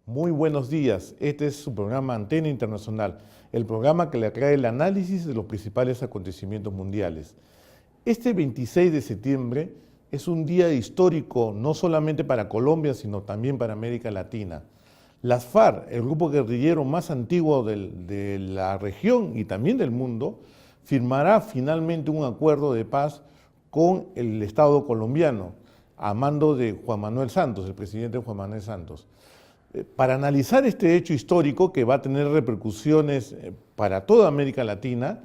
Muy buenos días, este es su programa Antena Internacional, el programa que le trae el análisis de los principales acontecimientos mundiales. Este 26 de septiembre es un día histórico no solamente para Colombia, sino también para América Latina. Las FARC, el grupo guerrillero más antiguo de la región y también del mundo, firmará finalmente un acuerdo de paz con el Estado colombiano, a mando de Juan Manuel Santos, el presidente Juan Manuel Santos. Para analizar este hecho histórico que va a tener repercusiones para toda América Latina,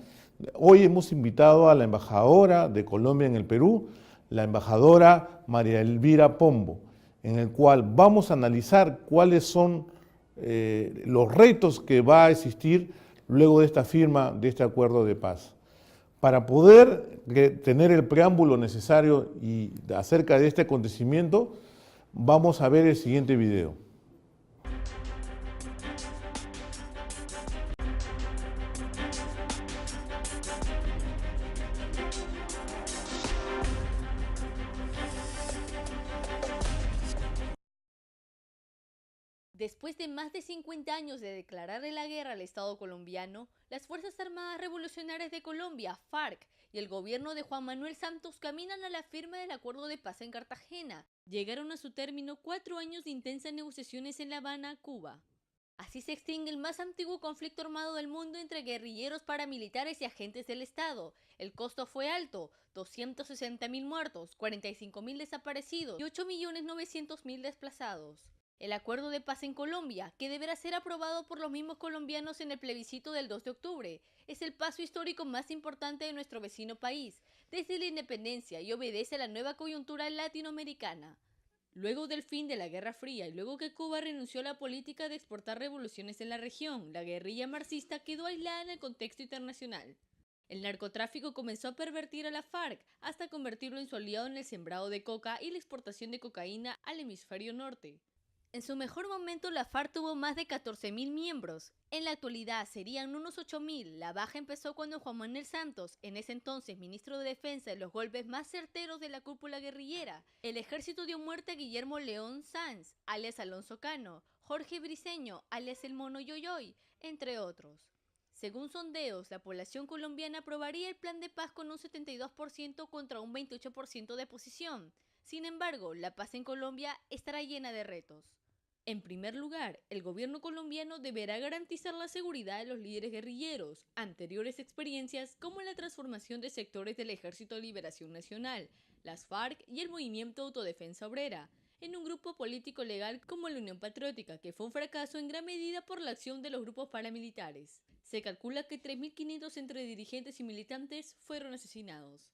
hoy hemos invitado a la embajadora de Colombia en el Perú, la embajadora María Elvira Pombo, en el cual vamos a analizar cuáles son los retos que va a existir luego de esta firma de este acuerdo de paz. Para poder tener el preámbulo necesario y acerca de este acontecimiento, vamos a ver el siguiente video. Después de más de 50 años de declararle la guerra al Estado colombiano, las Fuerzas Armadas Revolucionarias de Colombia, FARC, y el gobierno de Juan Manuel Santos caminan a la firma del acuerdo de paz en Cartagena. Llegaron a su término 4 años de intensas negociaciones en La Habana, Cuba. Así se extingue el más antiguo conflicto armado del mundo entre guerrilleros paramilitares y agentes del Estado. El costo fue alto: 260.000 muertos, 45.000 desaparecidos y 8.900.000 desplazados. El acuerdo de paz en Colombia, que deberá ser aprobado por los mismos colombianos en el plebiscito del 2 de octubre, es el paso histórico más importante de nuestro vecino país desde la independencia y obedece a la nueva coyuntura latinoamericana. Luego del fin de la Guerra Fría y luego que Cuba renunció a la política de exportar revoluciones en la región, la guerrilla marxista quedó aislada en el contexto internacional. El narcotráfico comenzó a pervertir a la FARC hasta convertirlo en su aliado en el sembrado de coca y la exportación de cocaína al hemisferio norte. En su mejor momento, la FARC tuvo más de 14.000 miembros. En la actualidad serían unos 8.000. La baja empezó cuando Juan Manuel Santos, en ese entonces ministro de Defensa, de los golpes más certeros de la cúpula guerrillera. El ejército dio muerte a Guillermo León Sanz, alias Alonso Cano, Jorge Briceño, alias El Mono Yoyoy, entre otros. Según sondeos, la población colombiana aprobaría el plan de paz con un 72% contra un 28% de oposición. Sin embargo, la paz en Colombia estará llena de retos. En primer lugar, el gobierno colombiano deberá garantizar la seguridad de los líderes guerrilleros. Anteriores experiencias, como la transformación de sectores del Ejército de Liberación Nacional, las FARC y el Movimiento de Autodefensa Obrera, en un grupo político legal como la Unión Patriótica, que fue un fracaso en gran medida por la acción de los grupos paramilitares. Se calcula que 3.500 entre dirigentes y militantes fueron asesinados.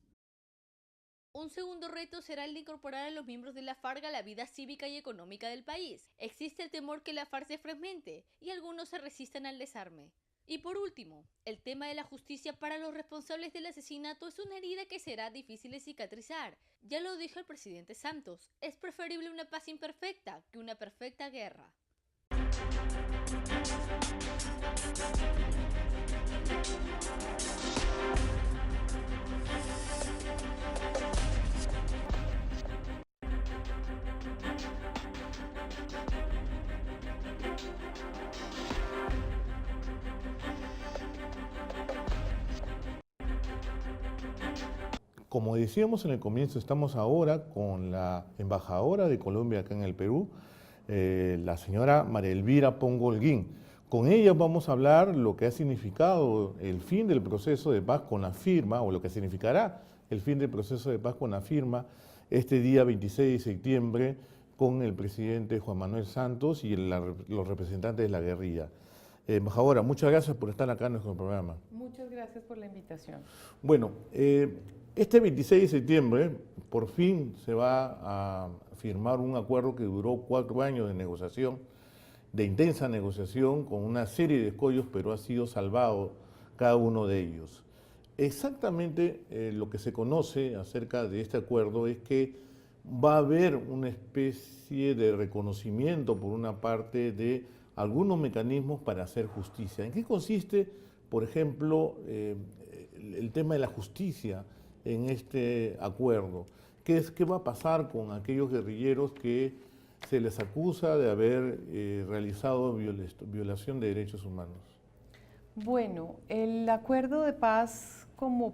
Un segundo reto será el de incorporar a los miembros de la FARC a la vida cívica y económica del país. Existe el temor que la FARC se fragmente y algunos se resistan al desarme. Y por último, el tema de la justicia para los responsables del asesinato es una herida que será difícil de cicatrizar. Ya lo dijo el presidente Santos, es preferible una paz imperfecta que una perfecta guerra. Como decíamos en el comienzo, estamos ahora con la embajadora de Colombia acá en el Perú, la señora María Elvira Pombo Holguín. Con ella vamos a hablar lo que ha significado el fin del proceso de paz con la firma, o lo que significará el fin del proceso de paz con la firma este día 26 de septiembre con el presidente Juan Manuel Santos y los representantes de la guerrilla. Embajadora, muchas gracias por estar acá en nuestro programa. Muchas gracias por la invitación. Bueno, este 26 de septiembre por fin se va a firmar un acuerdo que duró 4 años de negociación, de intensa negociación, con una serie de escollos, pero ha sido salvado cada uno de ellos. Exactamente lo que se conoce acerca de este acuerdo es que va a haber una especie de reconocimiento por una parte de algunos mecanismos para hacer justicia. ¿En qué consiste, por ejemplo, el tema de la justicia en este acuerdo? ¿Qué va a pasar con aquellos guerrilleros que se les acusa de haber realizado violación de derechos humanos? Bueno, el acuerdo de paz, como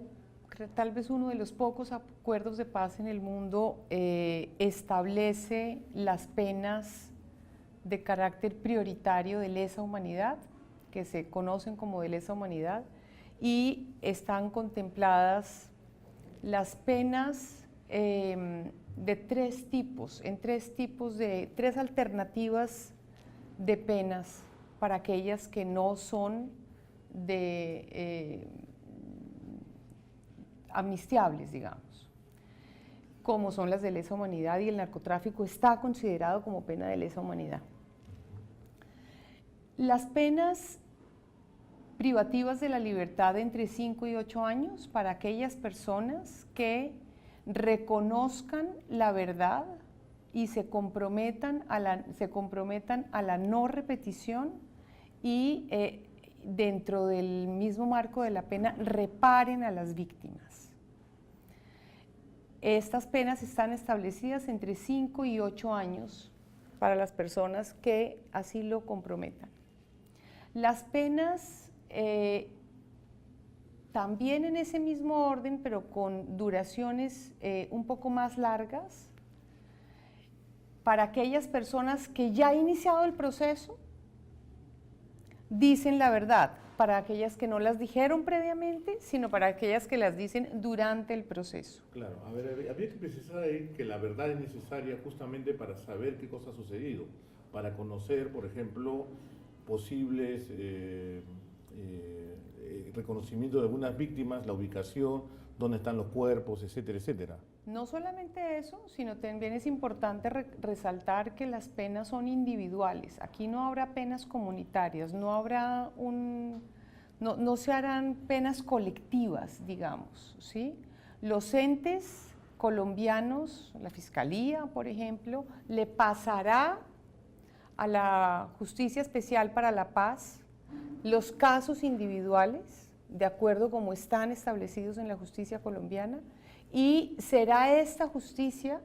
tal vez uno de los pocos acuerdos de paz en el mundo, establece las penas de carácter prioritario de lesa humanidad, que se conocen como de lesa humanidad, y están contempladas las penas de tres tipos, tres alternativas de penas para aquellas que no son amnistiables, digamos, como son las de lesa humanidad, y el narcotráfico está considerado como pena de lesa humanidad. Las penas privativas de la libertad de entre 5 y 8 años para aquellas personas que reconozcan la verdad y se comprometan a la no repetición y dentro del mismo marco de la pena reparen a las víctimas. Estas penas están establecidas entre 5 y 8 años para las personas que así lo comprometan. Las penas también en ese mismo orden, pero con duraciones un poco más largas, para aquellas personas que ya han iniciado el proceso, dicen la verdad, para aquellas que no las dijeron previamente, sino para aquellas que las dicen durante el proceso. Claro, a ver, habría que precisar ahí que la verdad es necesaria justamente para saber qué cosa ha sucedido, para conocer, por ejemplo, posibles reconocimiento de algunas víctimas, la ubicación, dónde están los cuerpos, etcétera, etcétera. No solamente eso, sino también es importante resaltar que las penas son individuales. Aquí no habrá penas comunitarias, no se harán penas colectivas, digamos, ¿sí? Los entes colombianos, la Fiscalía, por ejemplo, le pasará a la Justicia Especial para la Paz los casos individuales, de acuerdo como están establecidos en la justicia colombiana, y será esta justicia,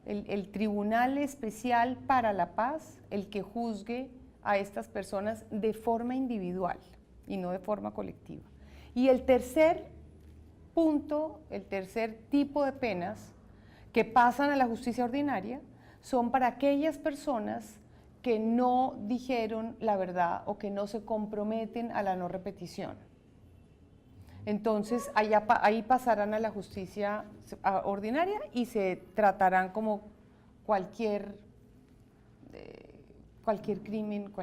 el Tribunal Especial para la Paz, el que juzgue a estas personas de forma individual y no de forma colectiva. Y el tercer punto, el tercer tipo de penas que pasan a la justicia ordinaria son para aquellas personas que no dijeron la verdad o que no se comprometen a la no repetición. Entonces, ahí pasarán a la justicia ordinaria y se tratarán como cualquier crimen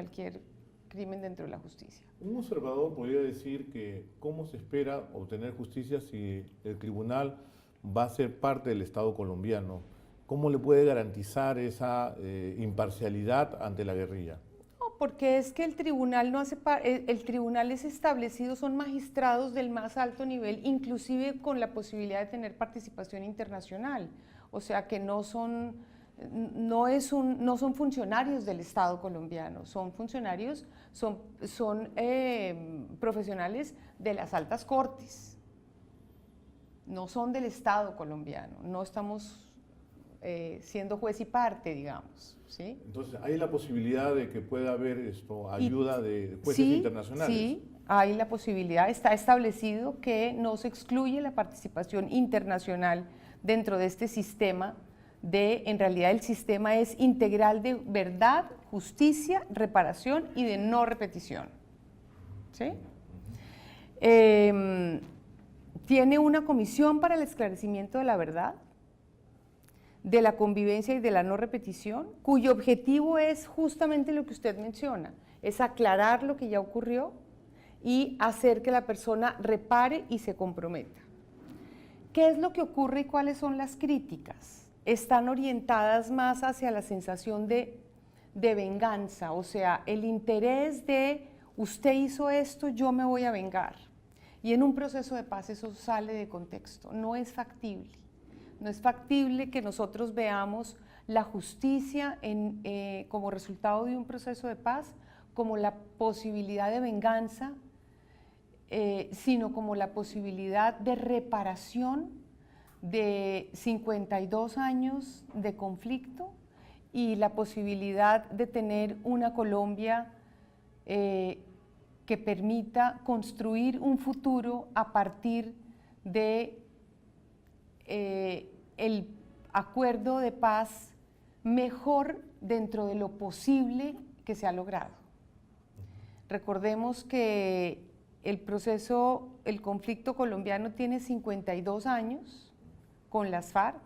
dentro de la justicia. Un observador podría decir que cómo se espera obtener justicia si el tribunal va a ser parte del Estado colombiano. ¿Cómo le puede garantizar esa imparcialidad ante la guerrilla? Porque es que el tribunal el tribunal es establecido, son magistrados del más alto nivel, inclusive con la posibilidad de tener participación internacional, o sea que no son funcionarios del Estado colombiano, son funcionarios, son profesionales de las altas cortes, no son del Estado colombiano, no estamos siendo juez y parte, digamos, ¿sí? Entonces, ¿hay la posibilidad de que pueda haber ayuda de jueces internacionales? Sí, hay la posibilidad, está establecido que no se excluye la participación internacional dentro de este sistema en realidad el sistema es integral de verdad, justicia, reparación y de no repetición, ¿sí? Tiene una comisión para el esclarecimiento de la verdad, de la convivencia y de la no repetición, cuyo objetivo es justamente lo que usted menciona, es aclarar lo que ya ocurrió y hacer que la persona repare y se comprometa. ¿Qué es lo que ocurre y cuáles son las críticas? Están orientadas más hacia la sensación de venganza, o sea, el interés de usted hizo esto, yo me voy a vengar. Y en un proceso de paz eso sale de contexto, no es factible. No es factible que nosotros veamos la justicia como resultado de un proceso de paz como la posibilidad de venganza, sino como la posibilidad de reparación de 52 años de conflicto y la posibilidad de tener una Colombia que permita construir un futuro a partir de el acuerdo de paz mejor dentro de lo posible que se ha logrado. Recordemos que el conflicto colombiano tiene 52 años con las FARC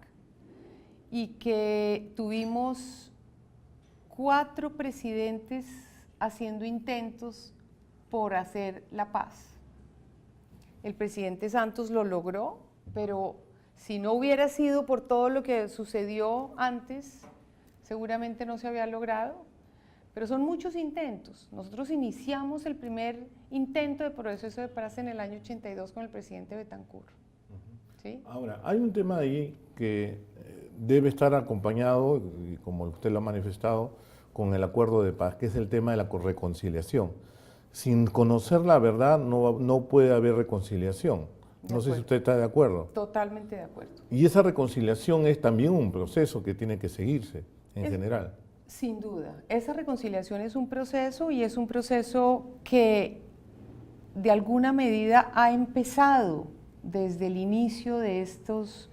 y que tuvimos 4 presidentes haciendo intentos por hacer la paz. El presidente Santos lo logró, pero si no hubiera sido por todo lo que sucedió antes, seguramente no se había logrado. Pero son muchos intentos. Nosotros iniciamos el primer intento de proceso de paz en el año 82 con el presidente Betancur. ¿Sí? Ahora, hay un tema ahí que debe estar acompañado, y como usted lo ha manifestado, con el acuerdo de paz, que es el tema de la reconciliación. Sin conocer la verdad no puede haber reconciliación. No sé si usted está de acuerdo. Totalmente de acuerdo. Y esa reconciliación es también un proceso que tiene que seguirse en general. Sin duda, esa reconciliación es un proceso y es un proceso que de alguna medida ha empezado desde el inicio de estos,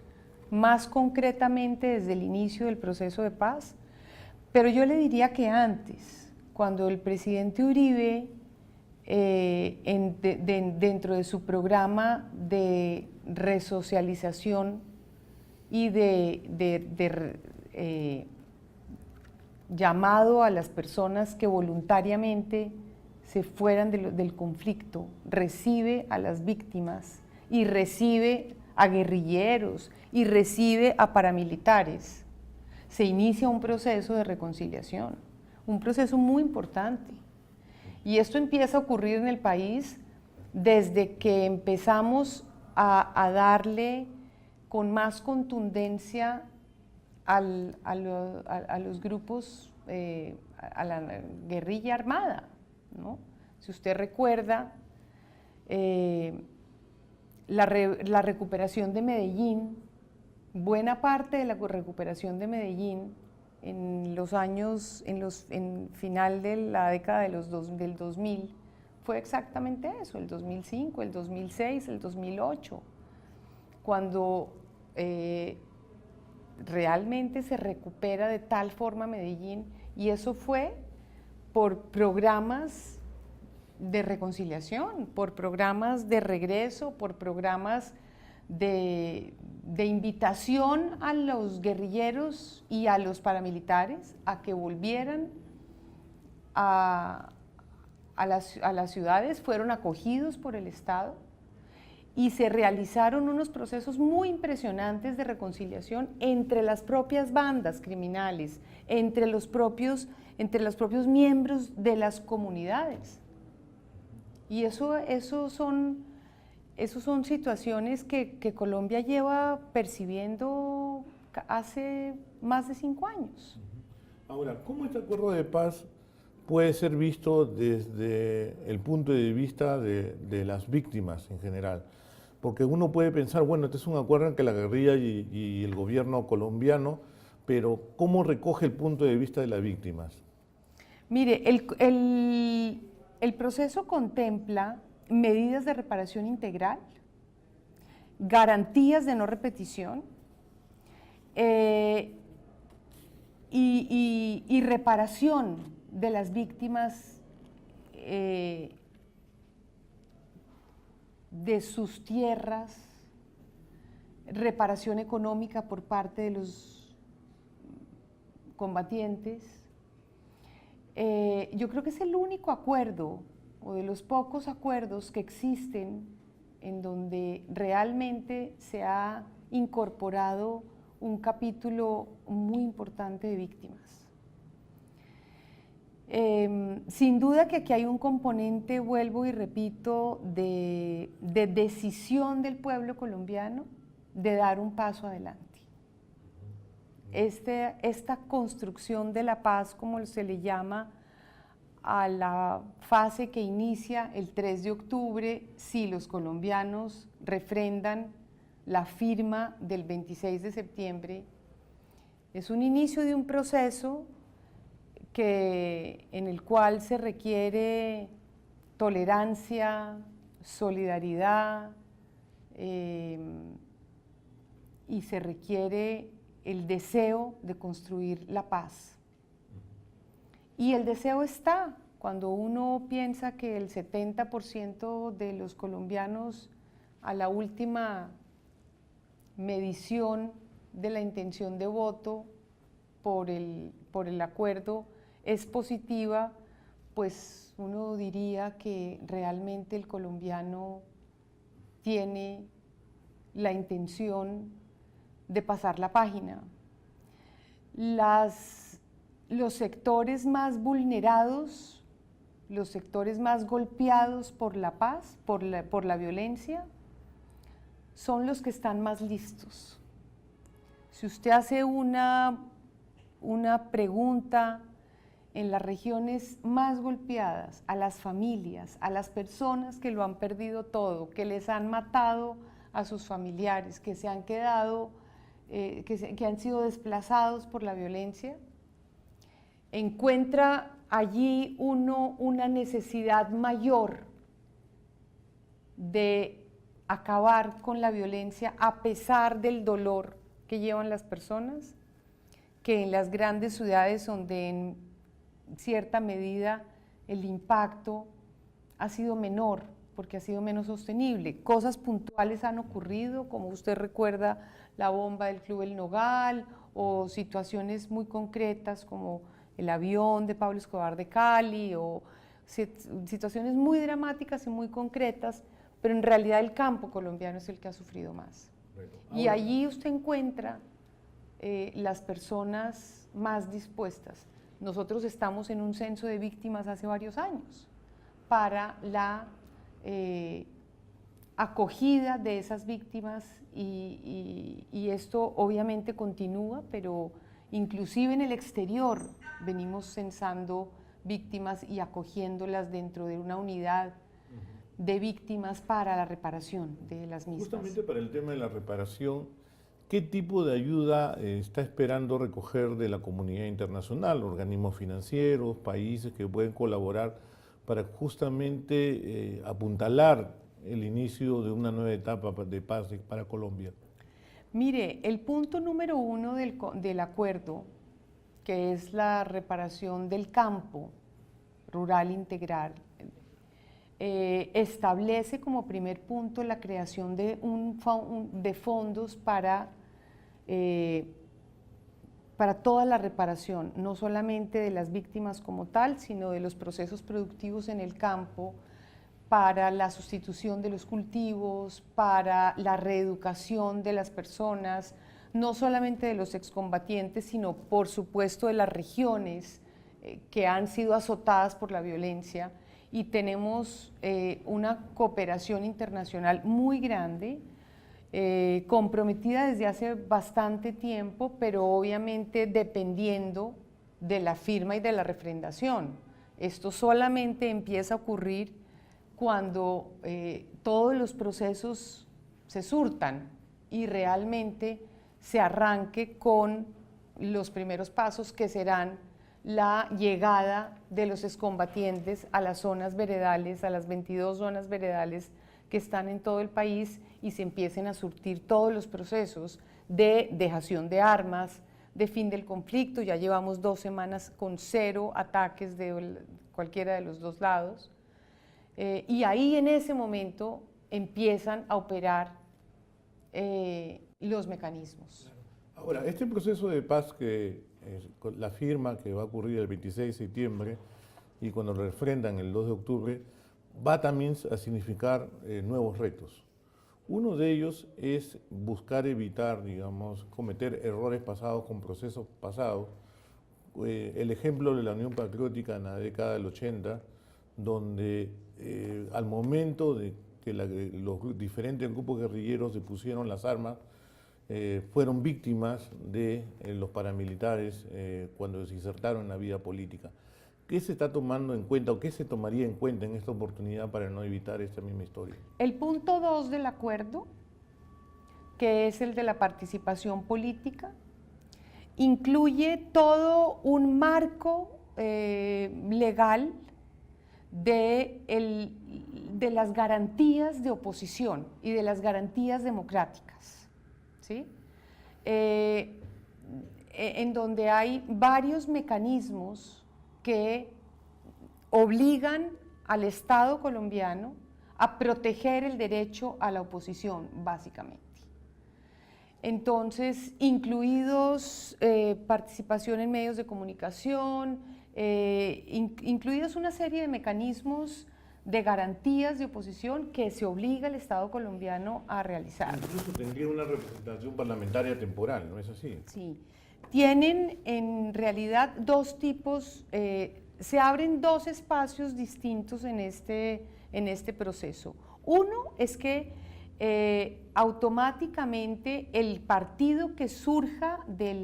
más concretamente desde el inicio del proceso de paz, pero yo le diría que antes, cuando el presidente Uribe, dentro de su programa de resocialización y llamado a las personas que voluntariamente se fueran del conflicto, recibe a las víctimas y recibe a guerrilleros y recibe a paramilitares. Se inicia un proceso de reconciliación, un proceso muy importante. Y esto empieza a ocurrir en el país desde que empezamos a darle con más contundencia a los grupos, a la guerrilla armada, ¿no? Si usted recuerda, la recuperación de Medellín, buena parte de la recuperación de Medellín en los años, en final de la década del 2000, fue exactamente eso, el 2005, el 2006, el 2008, cuando realmente se recupera de tal forma Medellín, y eso fue por programas de reconciliación, por programas de regreso, por programas de invitación a los guerrilleros y a los paramilitares a que volvieran a las ciudades, fueron acogidos por el Estado y se realizaron unos procesos muy impresionantes de reconciliación entre las propias bandas criminales, entre los propios miembros de las comunidades. Y eso son situaciones que Colombia lleva percibiendo hace más de 5 años. Ahora, ¿cómo este acuerdo de paz puede ser visto desde el punto de vista de las víctimas en general? Porque uno puede pensar, bueno, este es un acuerdo entre la guerrilla y el gobierno colombiano, pero ¿cómo recoge el punto de vista de las víctimas? Mire, el proceso contempla medidas de reparación integral, garantías de no repetición y reparación de las víctimas de sus tierras, reparación económica por parte de los combatientes. Yo creo que es el único acuerdo o de los pocos acuerdos que existen en donde realmente se ha incorporado un capítulo muy importante de víctimas. Sin duda que aquí hay un componente, vuelvo y repito, de decisión del pueblo colombiano de dar un paso adelante. Esta construcción de la paz, como se le llama a la fase que inicia el 3 de octubre, si los colombianos refrendan la firma del 26 de septiembre es un inicio de un proceso en el cual se requiere tolerancia, solidaridad, y se requiere el deseo de construir la paz. Y el deseo está cuando uno piensa que el 70% de los colombianos a la última medición de la intención de voto por el acuerdo es positiva, pues uno diría que realmente el colombiano tiene la intención de pasar la página. Los sectores más vulnerados, los sectores más golpeados por la paz, por la violencia, son los que están más listos. Si usted hace una pregunta en las regiones más golpeadas, a las familias, a las personas que lo han perdido todo, que les han matado a sus familiares, que se han quedado, que han sido desplazados por la violencia, encuentra allí uno una necesidad mayor de acabar con la violencia a pesar del dolor que llevan las personas, que en las grandes ciudades donde en cierta medida el impacto ha sido menor porque ha sido menos sostenible. Cosas puntuales han ocurrido, como usted recuerda la bomba del Club El Nogal, o situaciones muy concretas como el avión de Pablo Escobar de Cali, o situaciones muy dramáticas y muy concretas, pero en realidad el campo colombiano es el que ha sufrido más. Y allí usted encuentra las personas más dispuestas. Nosotros estamos en un censo de víctimas hace varios años para la acogida de esas víctimas y esto obviamente continúa, pero inclusive en el exterior venimos censando víctimas y acogiéndolas dentro de una unidad de víctimas para la reparación de las mismas. Justamente para el tema de la reparación, ¿qué tipo de ayuda está esperando recoger de la comunidad internacional, organismos financieros, países que pueden colaborar para justamente apuntalar el inicio de una nueva etapa de paz para Colombia? Mire, el punto número 1 del acuerdo, que es la reparación del campo rural integral, establece como primer punto la creación de fondos para toda la reparación, no solamente de las víctimas como tal, sino de los procesos productivos en el campo, para la sustitución de los cultivos, para la reeducación de las personas, no solamente de los excombatientes, sino por supuesto de las regiones que han sido azotadas por la violencia, y tenemos una cooperación internacional muy grande, comprometida desde hace bastante tiempo, pero obviamente dependiendo de la firma y de la refrendación. Esto solamente empieza a ocurrir cuando todos los procesos se surtan y realmente se arranque con los primeros pasos, que serán la llegada de los excombatientes a las zonas veredales, a las 22 zonas veredales que están en todo el país, y se empiecen a surtir todos los procesos de dejación de armas, de fin del conflicto. Ya llevamos 2 semanas con 0 ataques de cualquiera de los dos lados, y ahí en ese momento empiezan a operar los mecanismos. Ahora, este proceso de paz la firma que va a ocurrir el 26 de septiembre y cuando lo refrendan el 2 de octubre, va también a significar nuevos retos. Uno de ellos es buscar evitar, digamos, cometer errores pasados con procesos pasados. El ejemplo de la Unión Patriótica en la década del 80, donde al momento de que los diferentes grupos guerrilleros se pusieron las armas, fueron víctimas de los paramilitares cuando se insertaron en la vida política. ¿Qué se está tomando en cuenta o qué se tomaría en cuenta en esta oportunidad para no evitar esta misma historia? El punto 2 del acuerdo que es el de la participación política. Incluye todo un marco legal de las garantías de oposición y de las garantías democráticas, ¿sí? En donde hay varios mecanismos que obligan al Estado colombiano a proteger el derecho a la oposición, básicamente. Entonces, incluidos participación en medios de comunicación, incluidos una serie de mecanismos de garantías de oposición que se obliga al Estado colombiano a realizar. Incluso tendría una representación parlamentaria temporal, ¿no es así? Sí. Tienen en realidad dos tipos, se abren dos espacios distintos en este proceso. Uno es que automáticamente el partido que surja del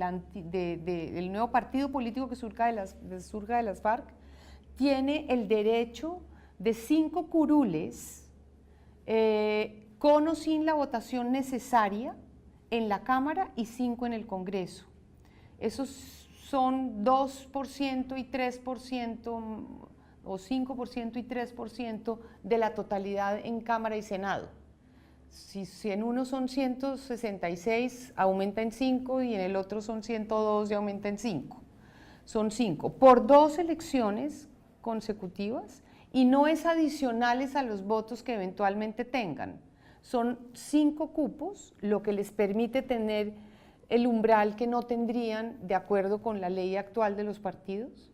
nuevo partido político que surja de las FARC tiene el derecho de 5 curules con o sin la votación necesaria en la Cámara y 5 en el Congreso. Esos son 2% y 3% o 5% y 3% de la totalidad en Cámara y Senado. Si en uno son 166, aumenta en 5 y en el otro son 102 y aumenta en 5. Son 5 por 2 elecciones consecutivas y no es adicionales a los votos que eventualmente tengan. Son 5 cupos, lo que les permite tener el umbral que no tendrían de acuerdo con la ley actual de los partidos,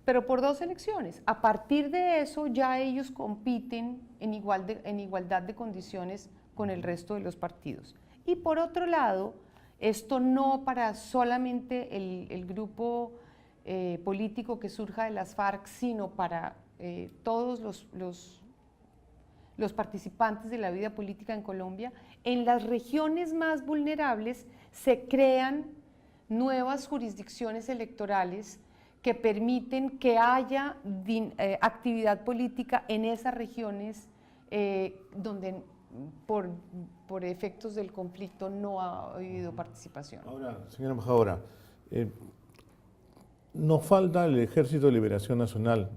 pero por 2 elecciones. A partir de eso ya ellos compiten en igualdad de condiciones con el resto de los partidos. Y por otro lado, esto no para solamente el grupo político que surja de las FARC, sino para todos los participantes de la vida política en Colombia. En las regiones más vulnerables se crean nuevas jurisdicciones electorales que permiten que haya actividad política en esas regiones donde por efectos del conflicto no ha habido participación. Ahora, señora embajadora, nos falta el Ejército de Liberación Nacional,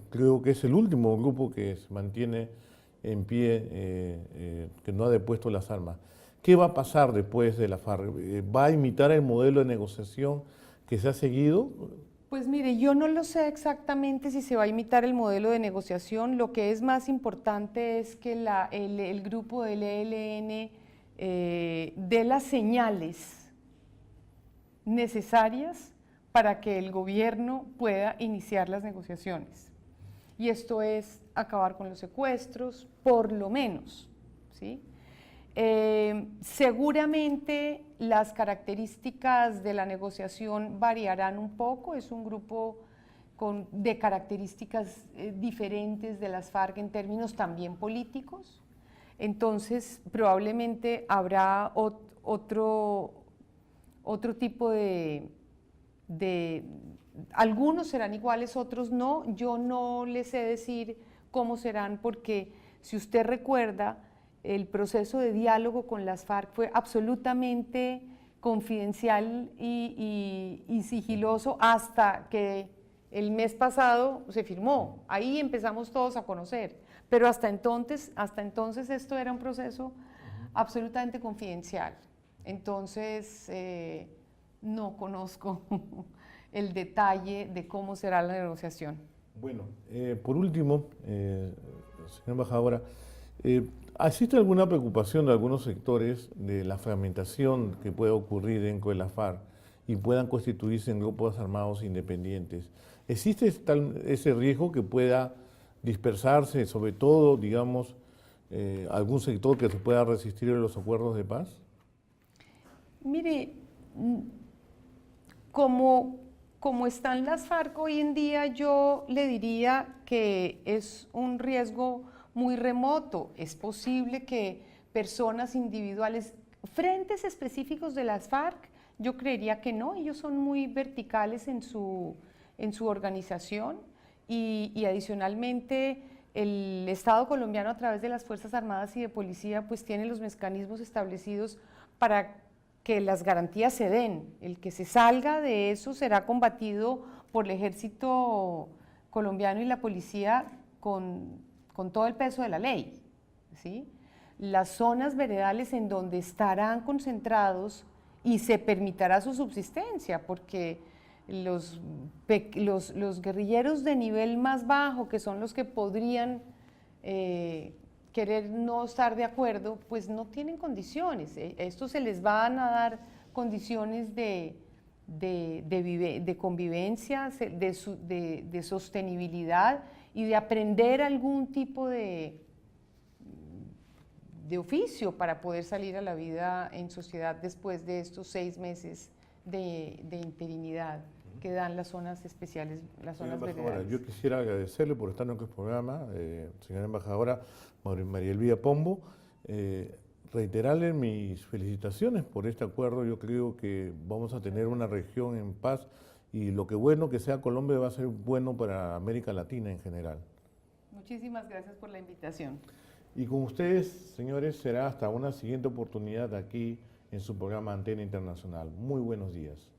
creo que es el último grupo que se mantiene en pie, que no ha depuesto las armas. ¿Qué va a pasar después de la FARC? ¿Va a imitar el modelo de negociación que se ha seguido? Pues mire, yo no lo sé exactamente si se va a imitar el modelo de negociación. Lo que es más importante es que el grupo del ELN dé las señales necesarias para que el gobierno pueda iniciar las negociaciones. Y esto es acabar con los secuestros, por lo menos, ¿sí? Seguramente las características de la negociación variarán un poco, es un grupo de características diferentes de las FARC en términos también políticos, entonces probablemente habrá otro tipo algunos serán iguales, otros no. Yo no les sé decir cómo serán porque si usted recuerda, el proceso de diálogo con las FARC fue absolutamente confidencial y sigiloso hasta que el mes pasado se firmó. Ahí empezamos todos a conocer, pero hasta entonces esto era un proceso absolutamente confidencial. Entonces, no conozco el detalle de cómo será la negociación. Bueno, por último, señora embajadora, ¿existe alguna preocupación de algunos sectores de la fragmentación que pueda ocurrir dentro de la FARC y puedan constituirse en grupos armados independientes? ¿Existe ese riesgo que pueda dispersarse, sobre todo, digamos, algún sector que se pueda resistir a los acuerdos de paz? Mire, como están las FARC hoy en día, yo le diría que es un riesgo muy remoto. Es posible que personas individuales, frentes específicos de las FARC, yo creería que no, ellos son muy verticales en su organización y adicionalmente el Estado colombiano a través de las Fuerzas Armadas y de Policía pues tiene los mecanismos establecidos para que las garantías se den. El que se salga de eso será combatido por el ejército colombiano y la policía con todo el peso de la ley, ¿sí? Las zonas veredales en donde estarán concentrados y se permitirá su subsistencia, porque los guerrilleros de nivel más bajo, que son los que podrían querer no estar de acuerdo, pues no tienen condiciones. Esto se les van a dar condiciones de convivencia, de sostenibilidad y de aprender algún tipo de oficio para poder salir a la vida en sociedad después de estos 6 meses de interinidad que dan las zonas especiales, las zonas veredales. Yo quisiera agradecerle por estar en nuestro programa, señora embajadora María Elvira Pombo, reiterarle mis felicitaciones por este acuerdo. Yo creo que vamos a tener una región en paz y lo que bueno que sea Colombia va a ser bueno para América Latina en general. Muchísimas gracias por la invitación. Y con ustedes, señores, será hasta una siguiente oportunidad aquí en su programa Antena Internacional. Muy buenos días.